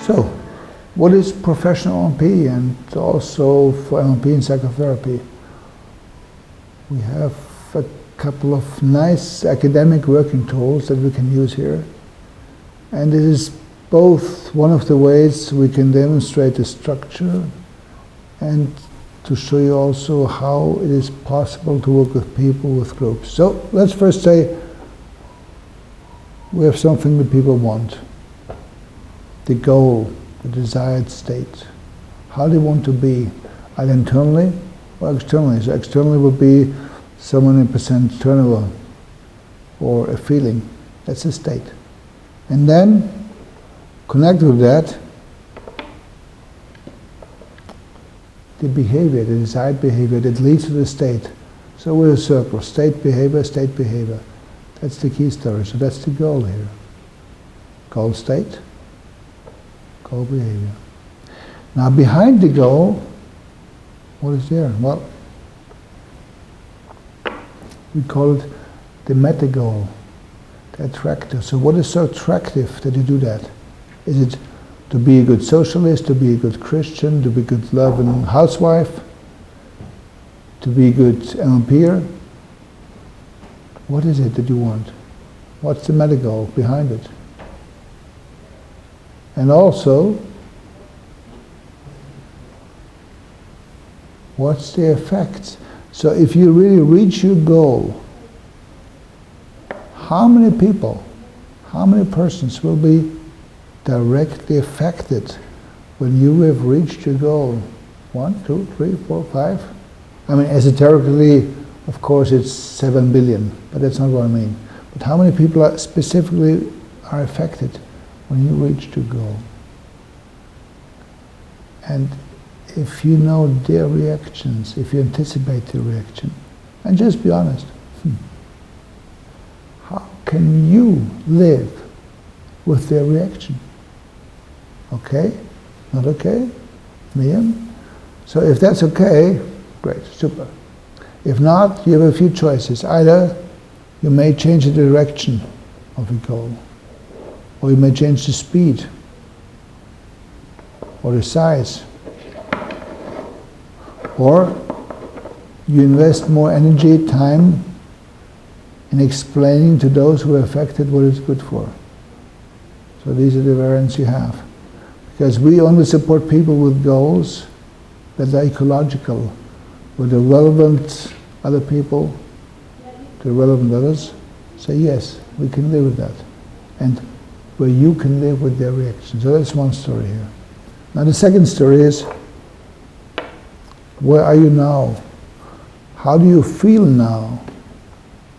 So, what is professional NLP and also for NLP and psychotherapy? We have a couple of nice academic working tools that we can use here. And it is both one of the ways we can demonstrate the structure and to show you also how it is possible to work with people, with groups. So let's first say we have something that people want. The goal, the desired state. How they want to be, either internally or externally. So externally would be someone in percent turnover or a feeling. That's a state. And then, connected with that, the behavior, the desired behavior that leads to the state. So we're a circle, state, behavior, state, behavior. That's the key story. So that's the goal here. Goal, state. Goal, behavior. Now behind the goal, what is there? Well, we call it the meta-goal, the attractor. So what is so attractive that you do that? Is it to be a good socialist, to be a good Christian, to be a good loving housewife, to be a good NLPer? What is it that you want? What's the meta-goal behind it? And also, what's the effect? So if you really reach your goal, how many people, how many persons will be directly affected when you have reached your goal? 1, 2, 3, 4, 5? I mean, esoterically, of course, it's 7 billion, but that's not what I mean. But how many people are specifically are affected when you reach your goal? And if you know their reactions, if you anticipate their reaction, and just be honest, how can you live with their reaction? Okay? Not okay? Medium? So if that's okay, great, super. If not, you have a few choices. Either you may change the direction of the goal, or you may change the speed, or the size, or you invest more energy, time in explaining to those who are affected what it's good for. So these are the variants you have. Because we only support people with goals that are ecological, where the relevant other people, the relevant others, say yes, we can live with that. And where you can live with their reaction. So that's one story here. Now the second story is, where are you now? How do you feel now?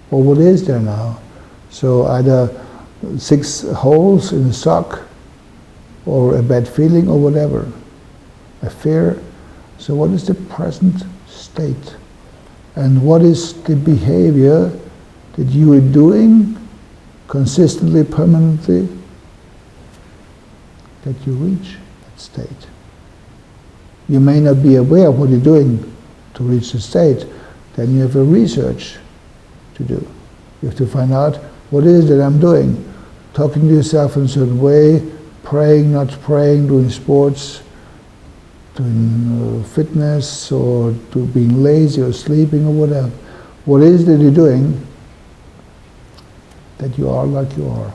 Or what is there now? So either 6 holes in a sock, or a bad feeling, or whatever. A fear. So what is the present state? And what is the behavior that you are doing consistently, permanently, that you reach that state? You may not be aware of what you're doing to reach the state. Then you have a research to do. You have to find out what it is that I'm doing. Talking to yourself in a certain way, praying, not praying, doing sports, doing fitness, or being lazy or sleeping or whatever. What is it that you're doing that you are like you are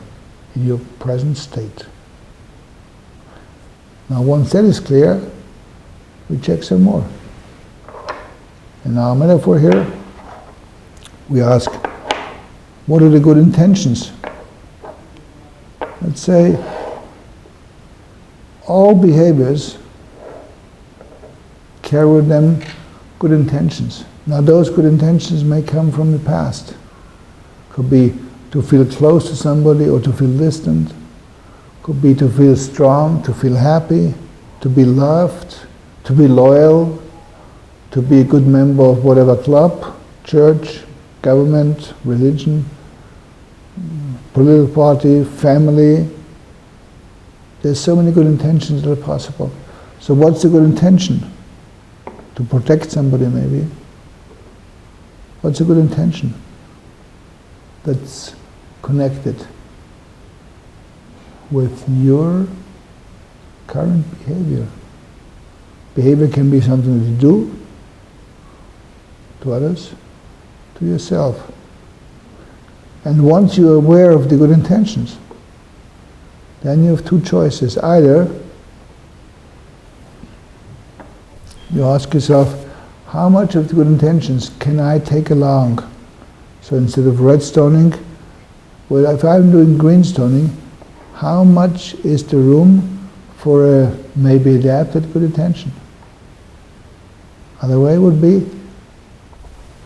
in your present state? Now once that is clear, we check some more. In our metaphor here, we ask, what are the good intentions? Let's say all behaviors carry with them good intentions. Now those good intentions may come from the past. Could be to feel close to somebody or to feel distant. Could be to feel strong, to feel happy, to be loved, to be loyal, to be a good member of whatever club, church, government, religion, political party, family. There's so many good intentions that are possible. So what's the good intention? To protect somebody maybe. What's a good intention? That's connected with your current behavior. Behavior can be something that you do to others, to yourself. And once you're aware of the good intentions, then you have two choices. Either you ask yourself, how much of the good intentions can I take along? So instead of red stoning, well, if I'm doing green stoning, how much is the room for a maybe adapted good intention? Other way would be,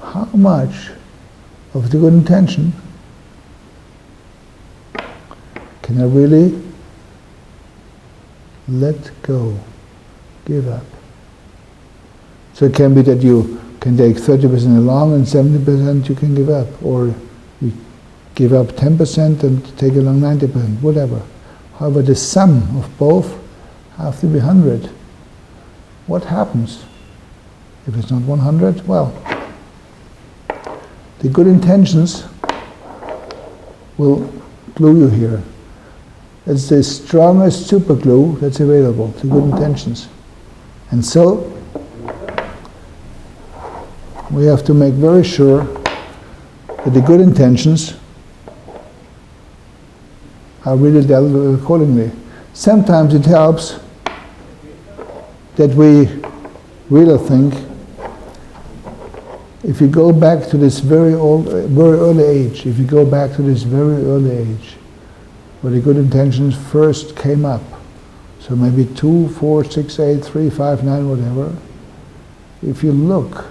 how much of the good intention can I really let go, give up? So it can be that you can take 30% along and 70% you can give up, or you give up 10% and take along 90%, whatever. However, the sum of both have to be 100. What happens if it's not 100? Well, the good intentions will glue you here. It's the strongest super glue that's available, the good intentions. And so, we have to make very sure that the good intentions are really dealt with accordingly. Sometimes it helps that we really think, if you go back to this very early age, where the good intentions first came up, so maybe 2, 4, 6, 8, 3, 5, 9, whatever, if you look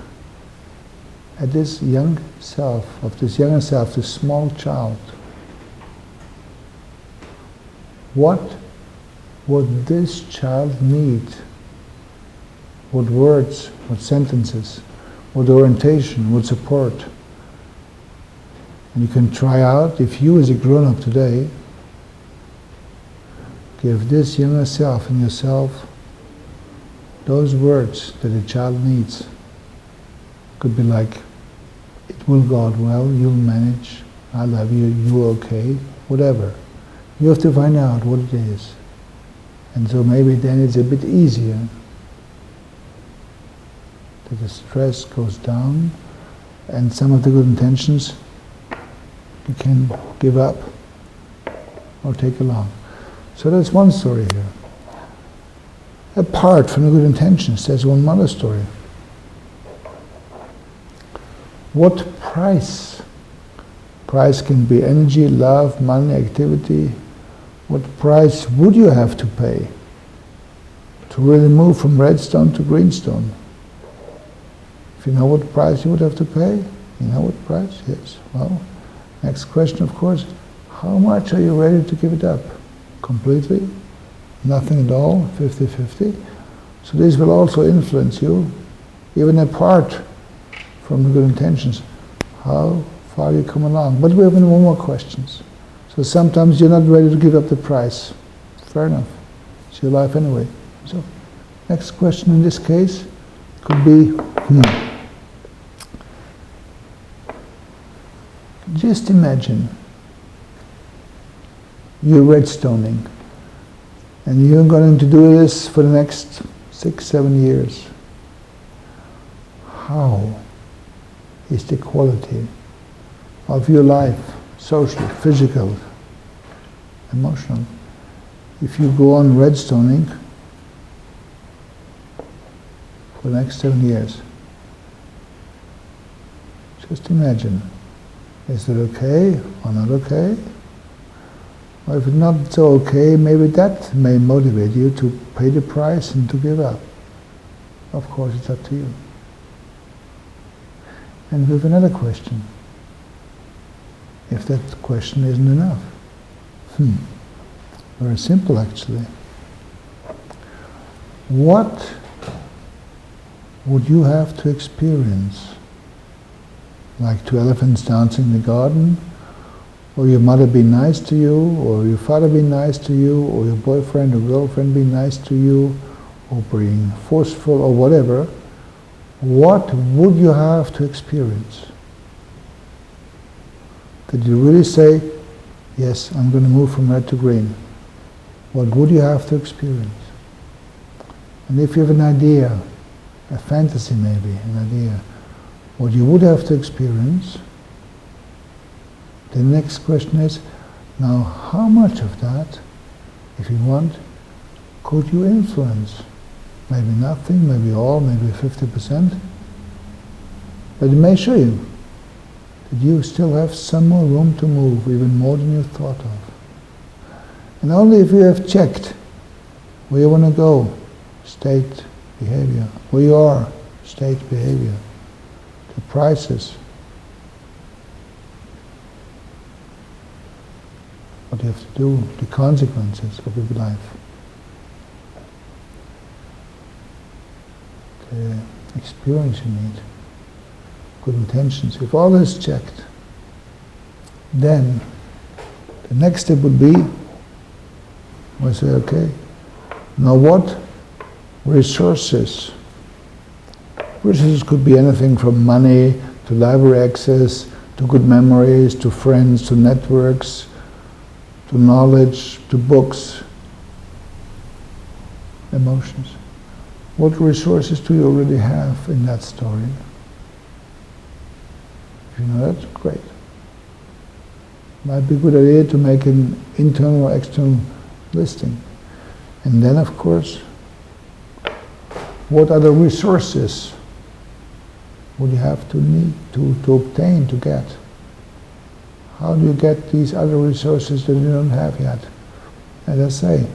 at this young self, this small child, what would this child need? What words, what sentences, what orientation, what support? And you can try out, if you as a grown-up today give this younger self and yourself those words that a child needs. Could be like, it will go out well, you'll manage, I love you, you're okay, whatever. You have to find out what it is. And so maybe then it's a bit easier that the stress goes down and some of the good intentions you can give up or take along. So that's one story here. Apart from the good intentions, there's one other story. What price? Price can be energy, love, money, activity. What price would you have to pay to really move from redstone to greenstone? If you know what price you would have to pay, you know what price? Yes. Well, next question, of course, how much are you ready to give it up? Completely? Nothing at all? 50-50? So this will also influence you, even apart from the good intentions, how far you come along. But we have one more questions. So sometimes you're not ready to give up the price. Fair enough. It's your life anyway. So next question in this case could be, just imagine you're redstoning and you're going to do this for the next 6-7 years. How is the quality of your life, social, physical, emotional, if you go on redstoning for the next 7 years? Just imagine, is it okay or not okay? Or if it's not so okay, maybe that may motivate you to pay the price and to give up. Of course, it's up to you. and we have another question. If that question isn't enough. Very simple actually. What would you have to experience? Like 2 elephants dancing in the garden, or your mother be nice to you, or your father be nice to you, or your boyfriend or girlfriend be nice to you, or being forceful or whatever. What would you have to experience? Did you really say, yes, I'm going to move from red to green? What would you have to experience? And if you have an idea, a fantasy maybe, an idea, what you would have to experience, the next question is, now how much of that, if you want, could you influence? Maybe nothing, maybe all, maybe 50%. But it may show you that you still have some more room to move, even more than you thought of. And only if you have checked where you want to go, state, behavior, where you are, state, behavior, the prices, what you have to do, the consequences of your life, the experience you need, good intentions. If all is checked, then the next step would be, I say, okay, now what resources? Resources could be anything from money to library access, to good memories, to friends, to networks, to knowledge, to books, emotions. What resources do you already have in that story? If you know that, great. Might be a good idea to make an internal or external listing. And then, of course, what other resources would you have to need to obtain, to get? How do you get these other resources that you don't have yet? As I say,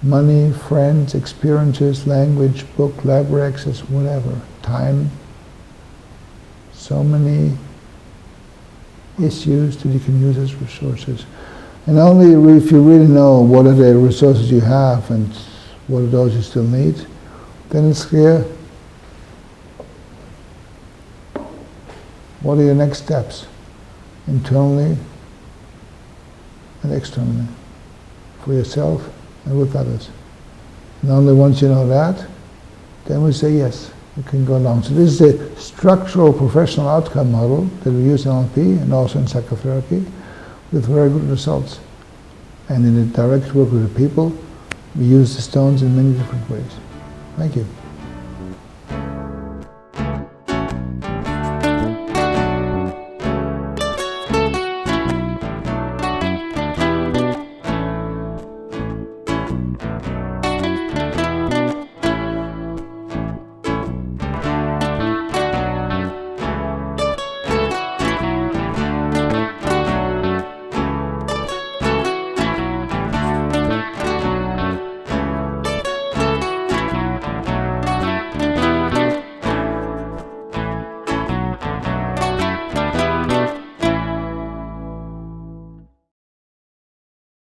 money, friends, experiences, language, book, library access, whatever, time. So many issues that you can use as resources. And only if you really know what are the resources you have and what are those you still need, then it's clear what are your next steps, internally and externally, for yourself and with others. And only once you know that, then we say yes, you can go along. So this is a structural professional outcome model that we use in NLP and also in psychotherapy with very good results. And in the direct work with the people, we use the stones in many different ways. Thank you.